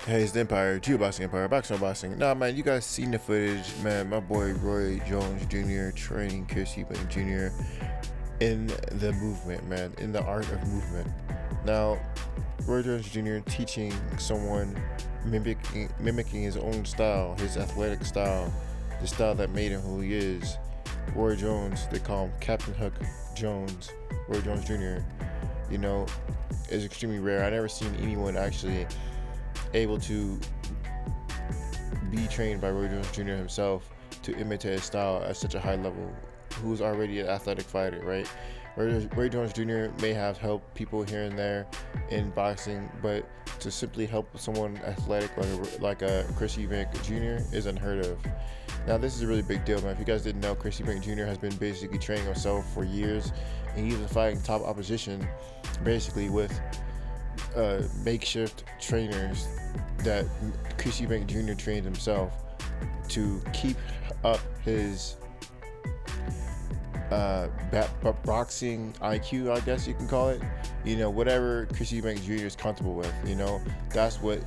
Hey, it's the Empire, Geoboxing Empire, Boxing Boxing. Nah, man, you guys seen the footage, man. My boy Roy Jones Jr. training Chris Eubank Jr. in the movement, man, in the art of movement. Now, Roy Jones Jr. teaching someone mimicking his own style, his athletic style, the style that made him who he is. Roy Jones, they call him Captain Hook Jones, Roy Jones Jr. You know, is extremely rare. I never seen anyone actually able to be trained by Roy Jones Jr. himself to imitate his style at such a high level, who's already an athletic fighter, right? Roy Jones Jr. may have helped people here and there in boxing, but to simply help someone athletic like a Chris Eubank Jr. is unheard of. Now, this is a really big deal, man. If you guys didn't know, Chris Eubank Jr. has been basically training himself for years, and he's been fighting top opposition basically with makeshift trainers that Chris Eubank Jr. trained himself to keep up his boxing IQ, I guess you can call it. You know, whatever Chris Eubank Jr. is comfortable with, you know, that's what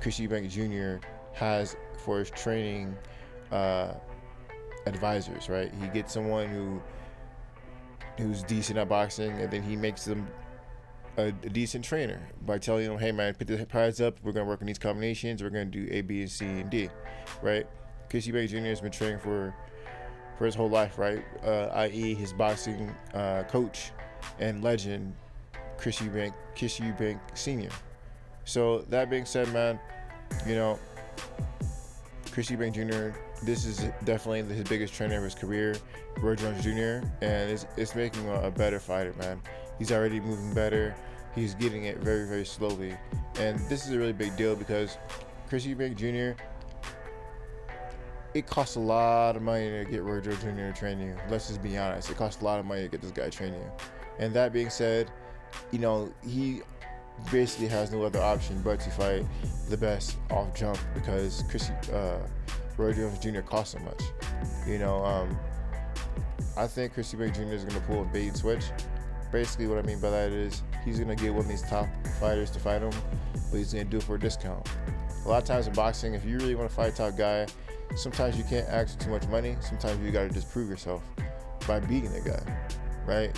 Chris Eubank Jr. has for his training advisors, right? He gets someone who's decent at boxing, and then he makes them a decent trainer by telling them, hey man, put the pads up, we're going to work on these combinations, we're going to do A, B, and C, and D, right? Chris Eubank Jr. has been training for his whole life, right? I.e. his boxing coach and legend, Chris Eubank Sr. So that being said, man, you know, Chris Eubank Jr., this is definitely his biggest trainer of his career, Roy Jones Jr., and it's making him a better fighter, man. He's already moving better. He's getting it very, very slowly. And this is a really big deal because Chris Eubank Jr., it costs a lot of money to get Roy Jones Jr. to train you. Let's just be honest. It costs a lot of money to get this guy to train you. And that being said, you know, he basically has no other option but to fight the best off jump because Roy Jones Jr. costs so much. You know, I think Chris Eubank Jr. is going to pull a bait and switch. Basically, what I mean by that is he's going to get one of these top fighters to fight him, but he's going to do it for a discount. A lot of times in boxing, if you really want to fight a top guy, sometimes you can't ask for too much money. Sometimes you got to just prove yourself by beating the guy, right?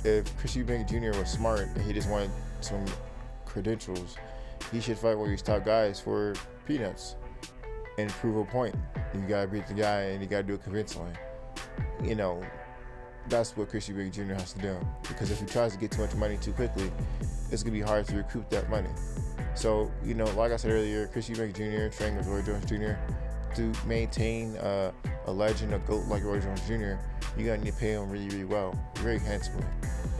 If Chris Eubank Jr. was smart and he just wanted some credentials, he should fight one of these top guys for peanuts and prove a point. You got to beat the guy and you got to do it convincingly. You know, that's what Chris Eubank Jr. has to do, because if he tries to get too much money too quickly, it's going to be hard to recoup that money. So, you know, like I said earlier, Chris Eubank Jr. training with Roy Jones Jr. to maintain a legend, a GOAT like Roy Jones Jr., you're going to need to pay him really, really well, very handsomely.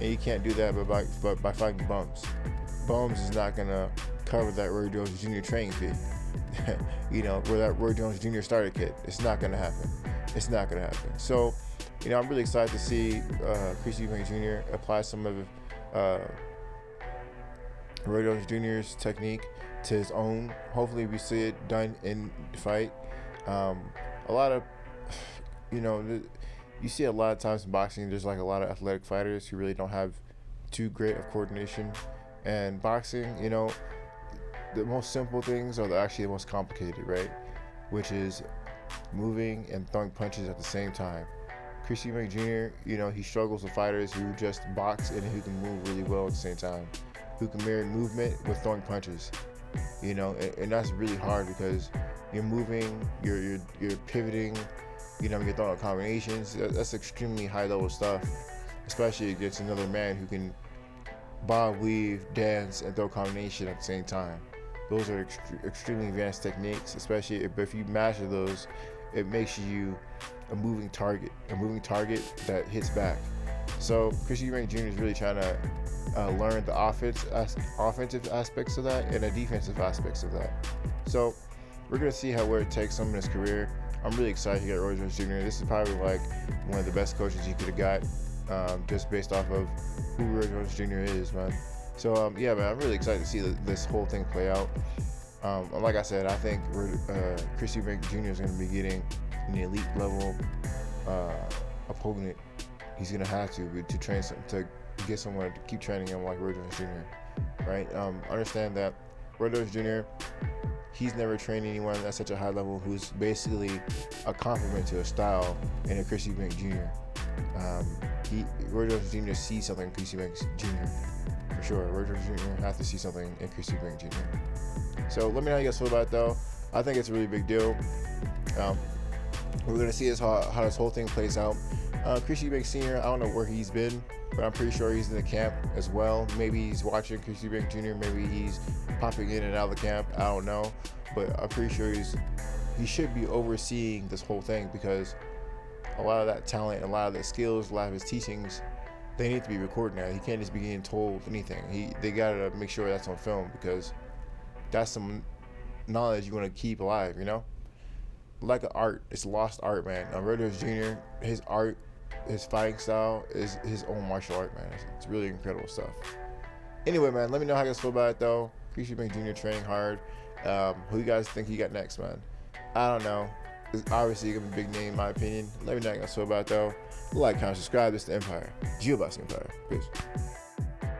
And you can't do that by fighting bums. Bums is not going to cover that Roy Jones Jr. training fee. You know, or that Roy Jones Jr. starter kit. It's not going to happen. It's not going to happen. So, you know, I'm really excited to see Chris Eubank Jr. apply some of Roy Jones Jr.'s technique to his own. Hopefully we see it done in the fight. A lot of, you know, you see a lot of times in boxing, there's like a lot of athletic fighters who really don't have too great of coordination. And boxing, you know, the most simple things are actually the most complicated, right? Which is moving and throwing punches at the same time. Chris Eubank Jr., you know, he struggles with fighters who just box and who can move really well at the same time, who can marry movement with throwing punches, you know, and that's really hard because you're moving, you're pivoting, you know, you're throwing combinations. That's extremely high level stuff, especially against another man who can bob, weave, dance, and throw combination at the same time. Those are extremely advanced techniques, especially if you master those, it makes you a moving target that hits back. So Chris Eubank Jr. is really trying to learn the offensive aspects of that and the defensive aspects of that. So we're going to see where it takes him in his career. I'm really excited to get Roy Jones Jr. This is probably like one of the best coaches he could have got, just based off of who Roy Jones Jr. is, man. So yeah, man, I'm really excited to see this whole thing play out. Like I said, I think Chris Eubank Jr. is going to be getting an elite level opponent. He's going to have to train to get someone to keep training him like Roy Jones Jr. Right? Understand that Roy Jones Jr. he's never trained anyone at such a high level who's basically a complement to his style in a Chris Eubank Jr. Roy Jones Jr. sees something in Chris Eubank Jr. for sure. Roy Jones Jr. has to see something in Chris Eubank Jr. So let me know how you guys feel about it, though. I think it's a really big deal. We're gonna see how this whole thing plays out. Chris Eubank Sr., I don't know where he's been, but I'm pretty sure he's in the camp as well. Maybe he's watching Chris Eubank Jr., maybe he's popping in and out of the camp. I don't know, but I'm pretty sure he should be overseeing this whole thing, because a lot of that talent, a lot of the skills, a lot of his teachings, they need to be recorded now. He can't just be getting told anything. They gotta make sure that's on film, because that's some knowledge you want to keep alive, you know? Like an art, it's lost art, man. Roy Jones Jr., his art, his fighting style is his own martial art, man. It's really incredible stuff. Anyway, man, let me know how you guys feel about it, though. Chris Eubank Jr. training hard. Who you guys think he got next, man? I don't know. It's obviously gonna be a big name, in my opinion. Let me know how you guys feel about it, though. Like, comment, subscribe. This is the Empire. Geoboxing Empire. Peace.